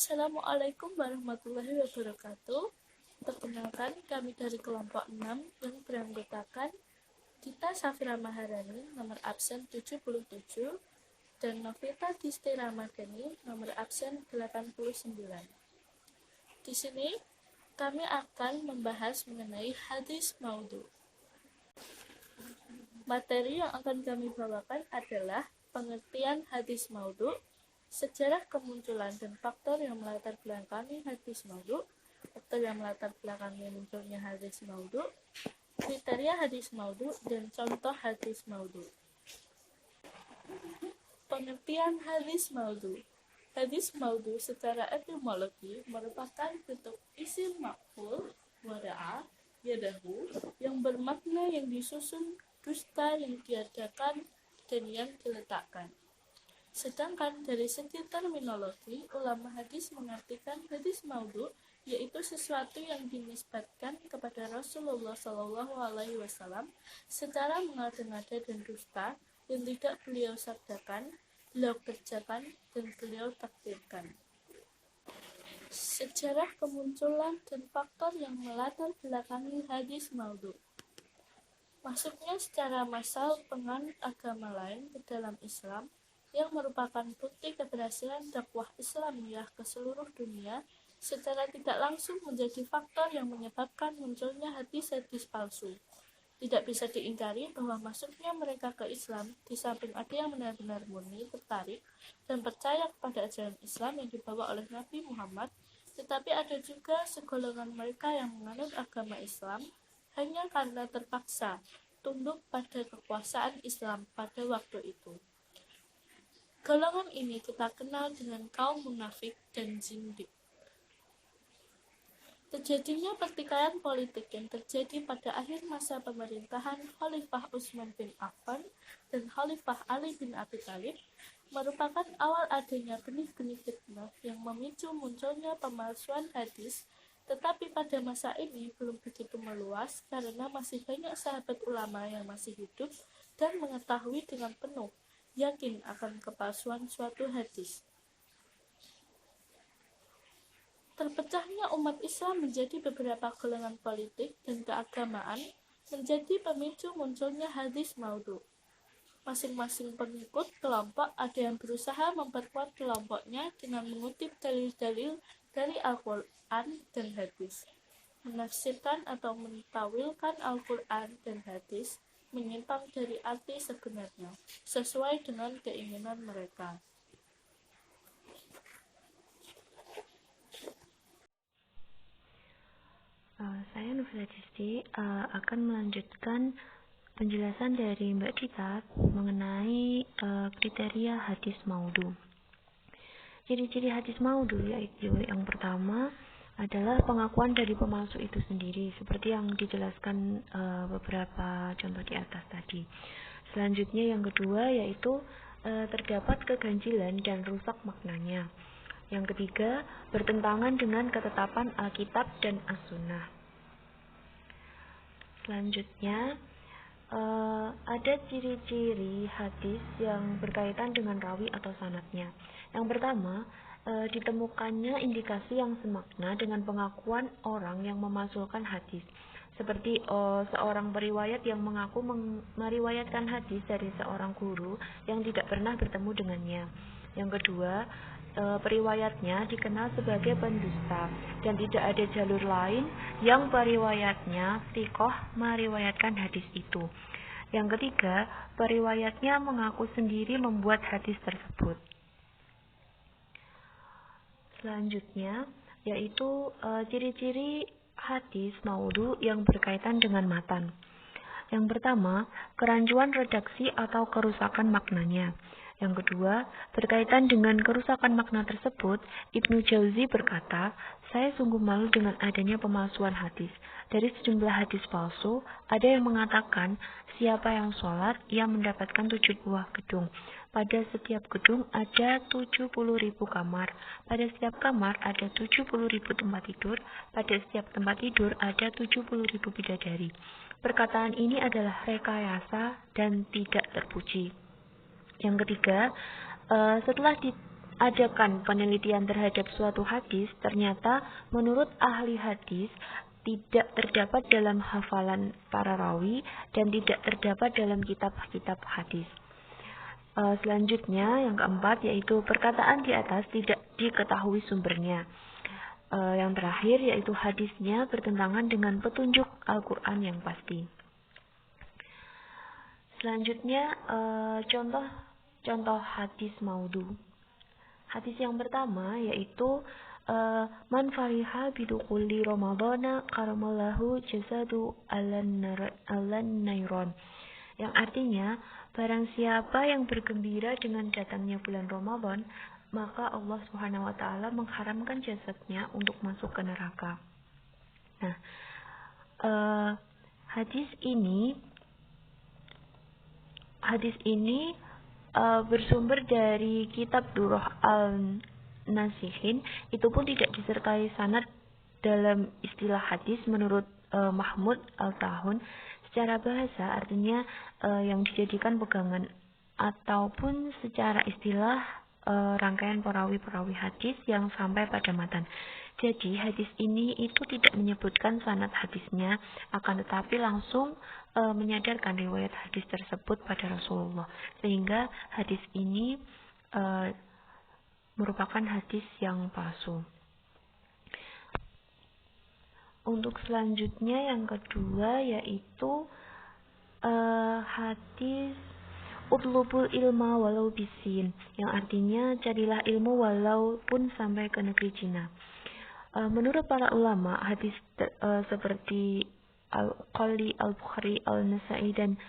Assalamualaikum warahmatullahi wabarakatuh. Perkenalkan, kami dari kelompok 6 yang beranggotakan Dita Safira Maharani, nomor absen 77, dan Novita Disti Ramadhani, nomor absen 89. Di sini, kami akan membahas mengenai hadis maudhu. Materi yang akan kami bawakan adalah pengertian hadis maudhu, sejarah kemunculan dan faktor yang melatar belakangi hadis maudhu, faktor yang melatar belakangi munculnya hadis maudhu, kriteria hadis maudhu, dan contoh hadis maudhu. Pengertian hadis maudhu. Hadis maudhu secara etimologi merupakan bentuk isim maf'ul wada'a yadahu yang bermakna yang disusun, dusta yang diadakan, dan yang diletakkan. Sedangkan dari segi terminologi, ulama hadis mengartikan hadis maudhu yaitu sesuatu yang dinisbatkan kepada Rasulullah SAW secara mengada-ngada dan dusta yang tidak beliau sabdakan, beliau kerjakan, dan beliau takdirkan. Sejarah kemunculan dan faktor yang melatar belakangi hadis maudhu. Masuknya secara massal penganut agama lain ke dalam Islam yang merupakan bukti keberhasilan dakwah Islamiyah ke seluruh dunia secara tidak langsung menjadi faktor yang menyebabkan munculnya hadis-hadis palsu. Tidak bisa diingkari bahwa masuknya mereka ke Islam, di samping ada yang benar-benar murni, tertarik, dan percaya kepada ajaran Islam yang dibawa oleh Nabi Muhammad, tetapi ada juga segolongan mereka yang menganut agama Islam hanya karena terpaksa tunduk pada kekuasaan Islam pada waktu itu. Golongan ini kita kenal dengan kaum munafik dan zindik. Terjadinya pertikaian politik yang terjadi pada akhir masa pemerintahan Khalifah Utsman bin Affan dan Khalifah Ali bin Abi Thalib merupakan awal adanya benih-benih fitnah yang memicu munculnya pemalsuan hadis, tetapi pada masa ini belum begitu meluas karena masih banyak sahabat ulama yang masih hidup dan mengetahui dengan penuh yakin akan kepalsuan suatu hadis. Terpecahnya umat Islam menjadi beberapa golongan politik dan keagamaan menjadi pemicu munculnya hadis maudhu. Masing-masing pengikut kelompok ada yang berusaha memperkuat kelompoknya dengan mengutip dalil-dalil dari Al-Quran dan hadis, menafsirkan atau mentawilkan Al-Quran dan hadis menyimpang dari arti sebenarnya, sesuai dengan keinginan mereka. Saya Novita Disti akan melanjutkan penjelasan dari Mbak Dita mengenai kriteria hadis maudhu. Ciri-ciri hadis maudhu yaitu yang pertama adalah pengakuan dari pemalsu itu sendiri, seperti yang dijelaskan beberapa contoh di atas tadi. Selanjutnya yang kedua yaitu terdapat keganjilan dan rusak maknanya. Yang ketiga, bertentangan dengan ketetapan Alkitab dan As-Sunnah. Selanjutnya, ada ciri-ciri hadis yang berkaitan dengan rawi atau sanadnya. Yang pertama, ditemukannya indikasi yang semakna dengan pengakuan orang yang memasukkan hadis. Seperti seorang periwayat yang mengaku meriwayatkan hadis dari seorang guru yang tidak pernah bertemu dengannya. Yang kedua, periwayatnya dikenal sebagai pendusta dan tidak ada jalur lain yang periwayatnya thiqoh meriwayatkan hadis itu. Yang ketiga, periwayatnya mengaku sendiri membuat hadis tersebut. Selanjutnya yaitu ciri-ciri hadis maudhu yang berkaitan dengan matan. Yang pertama, kerancuan redaksi atau kerusakan maknanya. Yang kedua, berkaitan dengan kerusakan makna tersebut, Ibnu Jauzi berkata, saya sungguh malu dengan adanya pemalsuan hadis. Dari sejumlah hadis palsu, ada yang mengatakan, siapa yang sholat, ia mendapatkan 7 buah gedung. Pada setiap gedung ada 70.000 kamar. Pada setiap kamar ada 70.000 tempat tidur. Pada setiap tempat tidur ada 70.000 bidadari. Perkataan ini adalah rekayasa dan tidak terpuji. Yang ketiga, setelah adakan penelitian terhadap suatu hadis, ternyata menurut ahli hadis tidak terdapat dalam hafalan para rawi dan tidak terdapat dalam kitab-kitab hadis. Selanjutnya yang keempat yaitu perkataan di atas tidak diketahui sumbernya. Yang terakhir yaitu hadisnya bertentangan dengan petunjuk Al-Quran yang pasti. Selanjutnya contoh hadis maudhu. Hadis yang pertama yaitu man fariha bidukhuli ramadhana karamallahu jasadu alan nairon, yang artinya barang siapa yang bergembira dengan datangnya bulan Ramadan, maka Allah Subhanahu wa taala mengharamkan jasadnya untuk masuk ke neraka. Nah, hadis ini bersumber dari kitab Durrah al-Nasihin, itu pun tidak disertai sanad dalam istilah hadis menurut Mahmud al-Tahun. Secara bahasa artinya yang dijadikan pegangan, ataupun secara istilah rangkaian perawi-perawi hadis yang sampai pada matan. Jadi hadis ini itu tidak menyebutkan sanad hadisnya, akan tetapi langsung menyadarkan riwayat hadis tersebut pada Rasulullah, sehingga hadis ini merupakan hadis yang palsu. Untuk selanjutnya yang kedua yaitu hadis utlubul ilma walau bisin, yang artinya carilah ilmu walaupun sampai ke negeri Cina. Menurut para ulama, hadis seperti Al-Qali, Al-Bukhari, Al-Nasai, dan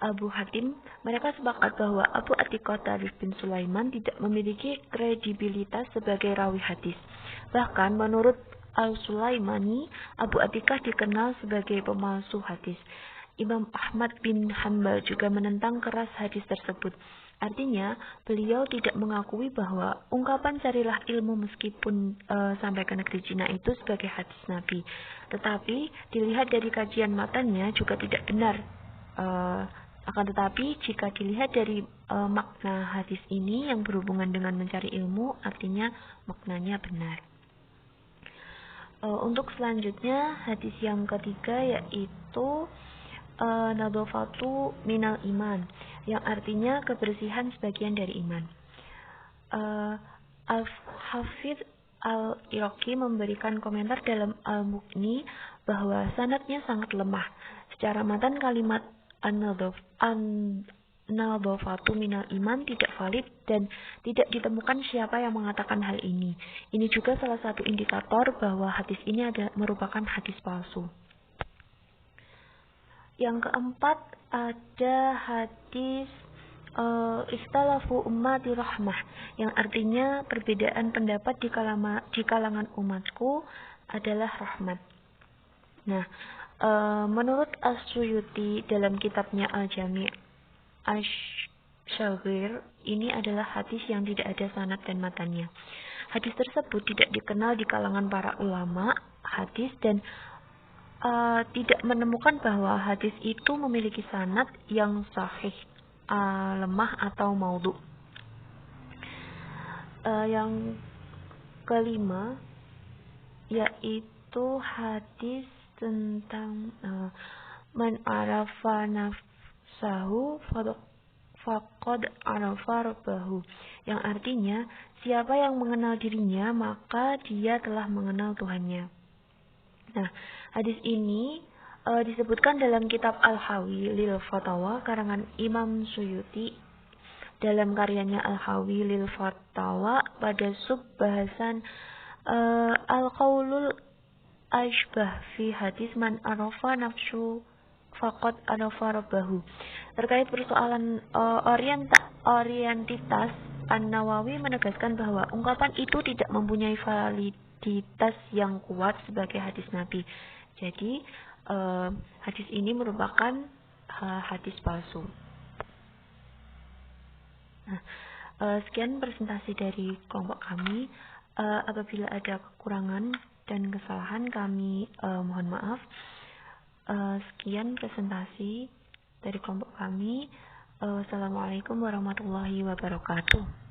Abu Hatim, mereka sepakat bahwa Abu Atiqah Tarif bin Sulaiman tidak memiliki kredibilitas sebagai rawi hadis. Bahkan menurut Al-Sulaimani, Abu Atiqah dikenal sebagai pemalsu hadis. Imam Ahmad bin Hanbal juga menentang keras hadis tersebut. Artinya, beliau tidak mengakui bahwa ungkapan carilah ilmu meskipun sampai ke negeri Cina itu sebagai hadis Nabi. Tetapi, dilihat dari kajian matanya juga tidak benar. Akan tetapi, jika dilihat dari makna hadis ini yang berhubungan dengan mencari ilmu, artinya maknanya benar. Untuk selanjutnya, hadis yang ketiga yaitu nadhafatu minal iman, yang artinya kebersihan sebagian dari iman. Al-Hafidz Al-Iraqi memberikan komentar dalam Al-Mughni bahwa sanadnya sangat lemah. Secara matan kalimat an-nadhafatu minal iman tidak valid dan tidak ditemukan siapa yang mengatakan hal ini. Ini juga salah satu indikator bahwa hadis ini merupakan hadis palsu. Yang keempat ada hadis ikhtalafu ummati rahmah, yang artinya perbedaan pendapat di kalangan umatku adalah rahmat. Nah, menurut As-Suyuti dalam kitabnya Al-Jami' Asy-Syaghir, ini adalah hadis yang tidak ada sanad dan matanya. Hadis tersebut tidak dikenal di kalangan para ulama hadis dan tidak menemukan bahwa hadis itu memiliki sanad yang sahih, lemah atau maudhu. Yang kelima yaitu hadis tentang man arafa nafsahu faqad arafa rabbahu, yang artinya siapa yang mengenal dirinya maka dia telah mengenal Tuhannya. Nah, hadis ini disebutkan dalam kitab Al-Hawi lil Fatawa karangan Imam Suyuti dalam karyanya Al-Hawi lil Fatawa pada sub bahasan Al-Qaulul Ashbah fi hadis man arafa nafsu faqad arafa rabbahu. Terkait persoalan orientitas, An-Nawawi menegaskan bahwa ungkapan itu tidak mempunyai validitas yang kuat sebagai hadis Nabi. Jadi hadis ini merupakan hadis palsu. Nah, sekian presentasi dari kelompok kami. Apabila ada kekurangan dan kesalahan kami mohon maaf. Sekian presentasi dari kelompok kami. Assalamualaikum warahmatullahi wabarakatuh.